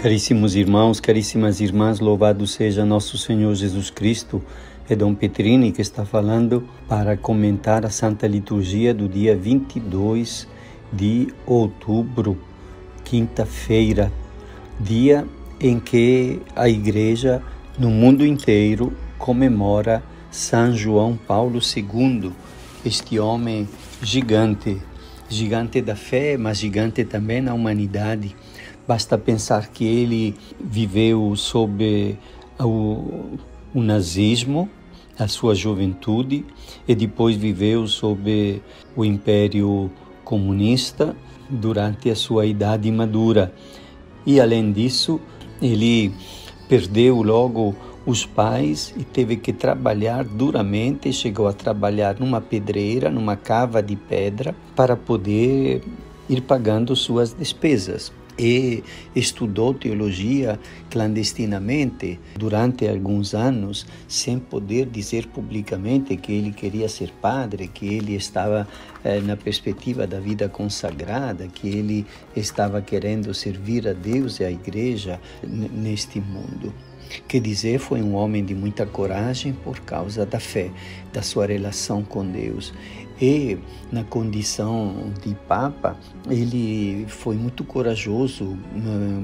Caríssimos irmãos, caríssimas irmãs, louvado seja nosso Senhor Jesus Cristo. É Dom Petrini que está falando para comentar a Santa Liturgia do dia 22 de outubro, quinta-feira, dia em que a Igreja no mundo inteiro comemora São João Paulo II, este homem gigante da fé, mas gigante também na humanidade. Basta pensar que ele viveu sob o nazismo, a sua juventude, e depois viveu sob o Império Comunista durante a sua idade madura. E, além disso, ele perdeu logo os pais e teve que trabalhar duramente. Chegou a trabalhar numa pedreira, numa cava de pedra, para poder ir pagando suas despesas. E estudou teologia clandestinamente durante alguns anos, sem poder dizer publicamente que ele queria ser padre, que ele estava na perspectiva da vida consagrada, que ele estava querendo servir a Deus e à Igreja neste mundo. Quer dizer, foi um homem de muita coragem por causa da fé, da sua relação com Deus. E na condição de Papa, ele foi muito corajoso,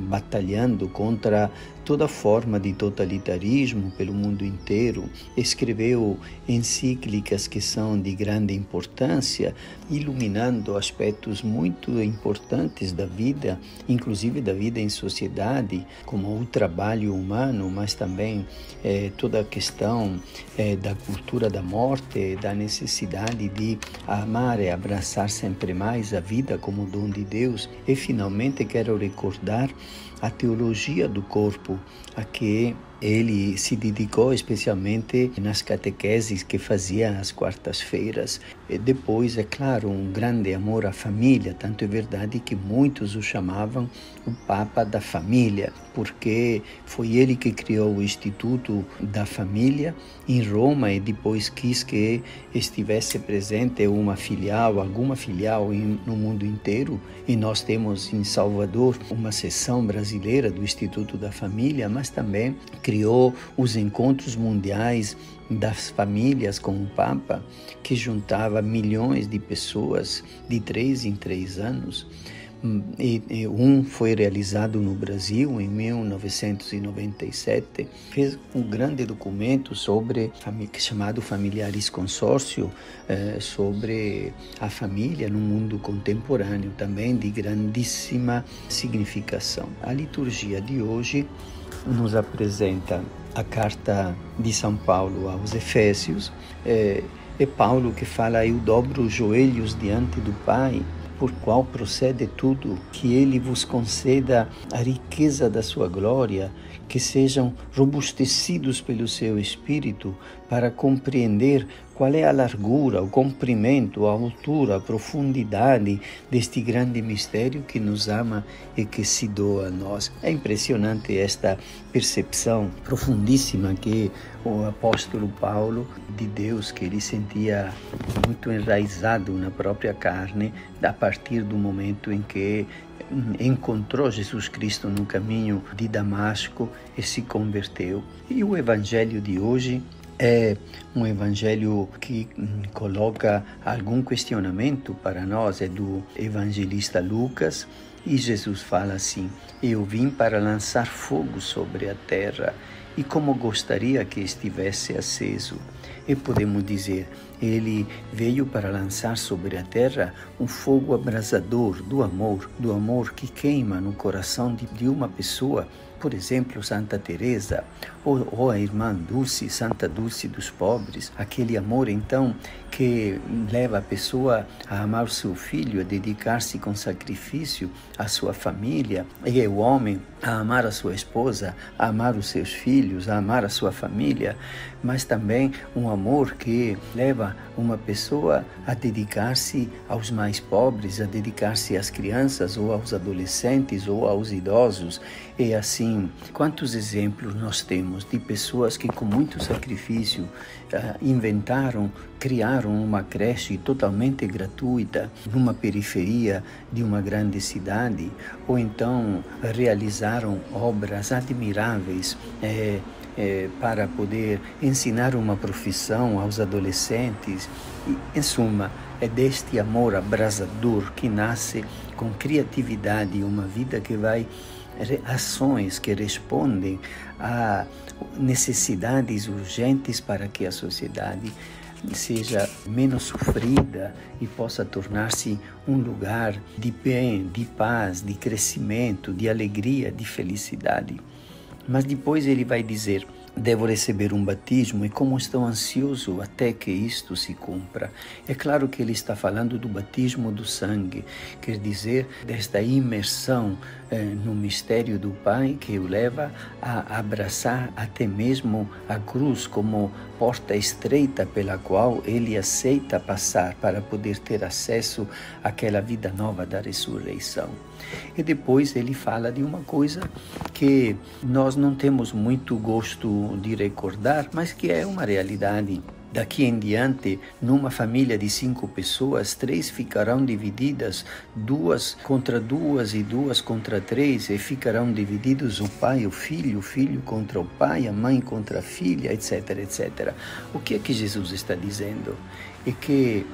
batalhando contra toda forma de totalitarismo pelo mundo inteiro. Escreveu encíclicas que são de grande importância, iluminando aspectos muito importantes da vida, inclusive da vida em sociedade, como o trabalho humano, mas também toda a questão da cultura da morte, da necessidade de amar e abraçar sempre mais a vida como dom de Deus. E finalmente quero recordar a teologia do corpo, a que ele se dedicou especialmente nas catequeses que fazia às quartas-feiras. E depois, é claro, um grande amor à família, tanto é verdade que muitos o chamavam o Papa da Família, porque foi ele que criou o Instituto da Família em Roma e depois quis que estivesse presente uma filial, alguma filial no mundo inteiro. E nós temos em Salvador uma seção brasileira do Instituto da Família, mas também criou os encontros mundiais das famílias com o Papa, que juntava milhões de pessoas de 3 em 3 anos. Um foi realizado no Brasil em 1997, fez um grande documento chamado Familiaris Consórcio, sobre a família no mundo contemporâneo, também de grandíssima significação. A liturgia de hoje nos apresenta a carta de São Paulo aos Efésios. É Paulo que fala: eu dobro os joelhos diante do Pai, por qual procede tudo, que ele vos conceda a riqueza da sua glória, que sejam robustecidos pelo seu Espírito para compreender qual é a largura, o comprimento, a altura, a profundidade deste grande mistério que nos ama e que se doa a nós. É impressionante esta percepção profundíssima que o apóstolo Paulo de Deus, que ele sentia muito enraizado na própria carne, a partir do momento em que encontrou Jesus Cristo no caminho de Damasco e se converteu. E o evangelho de hoje é um evangelho que coloca algum questionamento para nós. É do evangelista Lucas, e Jesus fala assim: eu vim para lançar fogo sobre a terra, e como gostaria que estivesse aceso. E podemos dizer, ele veio para lançar sobre a terra um fogo abrasador do amor que queima no coração de uma pessoa. Por exemplo, Santa Teresa, ou a irmã Dulce, Santa Dulce dos pobres, aquele amor então que leva a pessoa a amar o seu filho, a dedicar-se com sacrifício à sua família, e o homem a amar a sua esposa, a amar os seus filhos, a amar a sua família, mas também um amor que leva uma pessoa a dedicar-se aos mais pobres, a dedicar-se às crianças ou aos adolescentes ou aos idosos. E assim, quantos exemplos nós temos de pessoas que com muito sacrifício criaram uma creche totalmente gratuita numa periferia de uma grande cidade, ou então realizaram obras admiráveis para poder ensinar uma profissão aos adolescentes. E, em suma, é deste amor abrasador que nasce com criatividade uma vida que vai ações que respondem a necessidades urgentes para que a sociedade seja menos sofrida e possa tornar-se um lugar de bem, de paz, de crescimento, de alegria, de felicidade. Mas depois ele vai dizer: devo receber um batismo e como estou ansioso até que isto se cumpra. É claro que ele está falando do batismo do sangue, quer dizer, desta imersão no mistério do Pai que o leva a abraçar até mesmo a cruz como porta estreita pela qual ele aceita passar para poder ter acesso àquela vida nova da ressurreição. E depois ele fala de uma coisa que nós não temos muito gosto de recordar, mas que é uma realidade. Daqui em diante, numa família de 5 pessoas, 3 ficarão divididas, 2 contra 2 e 2 contra 3, e ficarão divididos o pai e o filho contra o pai, a mãe contra a filha, etc, etc. O que é que Jesus está dizendo? É que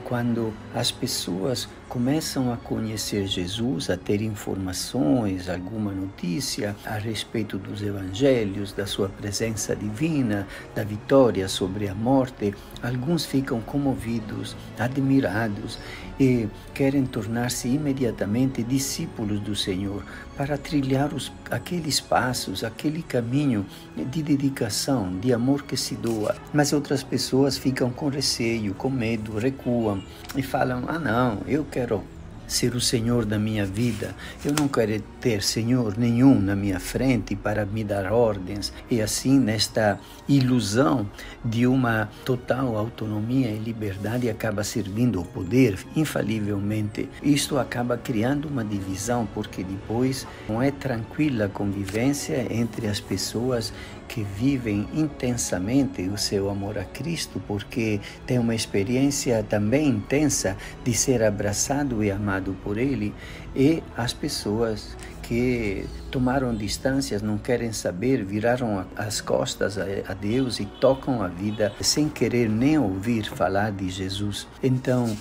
quando as pessoas começam a conhecer Jesus, a ter informações, alguma notícia a respeito dos evangelhos, da sua presença divina, da vitória sobre a morte, alguns ficam comovidos, admirados e querem tornar-se imediatamente discípulos do Senhor para trilhar aqueles passos, aquele caminho de dedicação, de amor que se doa. Mas outras pessoas ficam com receio, com medo, recuam e falam: não, eu quero ser o Senhor da minha vida, eu não quero ter Senhor nenhum na minha frente para me dar ordens. E assim, nesta ilusão de uma total autonomia e liberdade, acaba servindo ao poder, infalivelmente. Isto acaba criando uma divisão, porque depois não é tranquila a convivência entre as pessoas que vivem intensamente o seu amor a Cristo, porque tem uma experiência também intensa de ser abraçado e amado por Ele, e as pessoas que tomaram distâncias, não querem saber, viraram as costas a Deus e tocam a vida sem querer nem ouvir falar de Jesus. Então,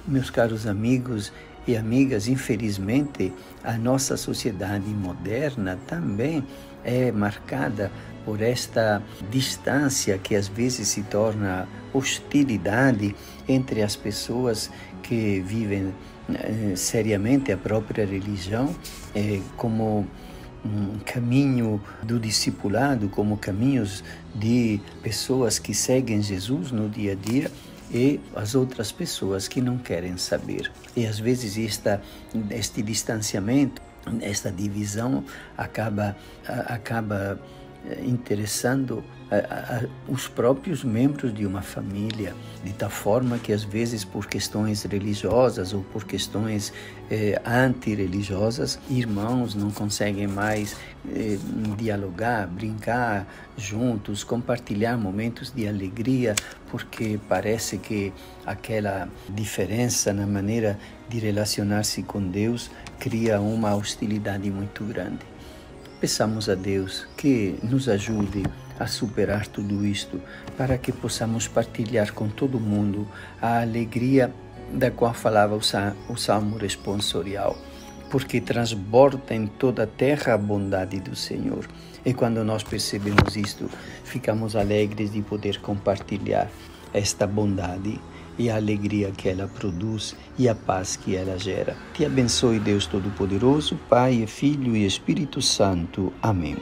meus caros amigos e amigas, infelizmente, a nossa sociedade moderna também é marcada por esta distância que às vezes se torna hostilidade entre as pessoas que vivem seriamente a própria religião como um caminho do discipulado, como caminhos de pessoas que seguem Jesus no dia a dia, e as outras pessoas que não querem saber. E às vezes este distanciamento, esta divisão acaba interessando os próprios membros de uma família, de tal forma que às vezes por questões religiosas ou por questões antirreligiosas, irmãos não conseguem mais dialogar, brincar juntos, compartilhar momentos de alegria, porque parece que aquela diferença na maneira de relacionar-se com Deus cria uma hostilidade muito grande. Peçamos a Deus que nos ajude a superar tudo isto, para que possamos partilhar com todo mundo a alegria da qual falava o Salmo responsorial, porque transborda em toda a terra a bondade do Senhor. E quando nós percebemos isto, ficamos alegres de poder compartilhar esta bondade e a alegria que ela produz e a paz que ela gera. Te abençoe Deus Todo-Poderoso, Pai, Filho e Espírito Santo. Amém.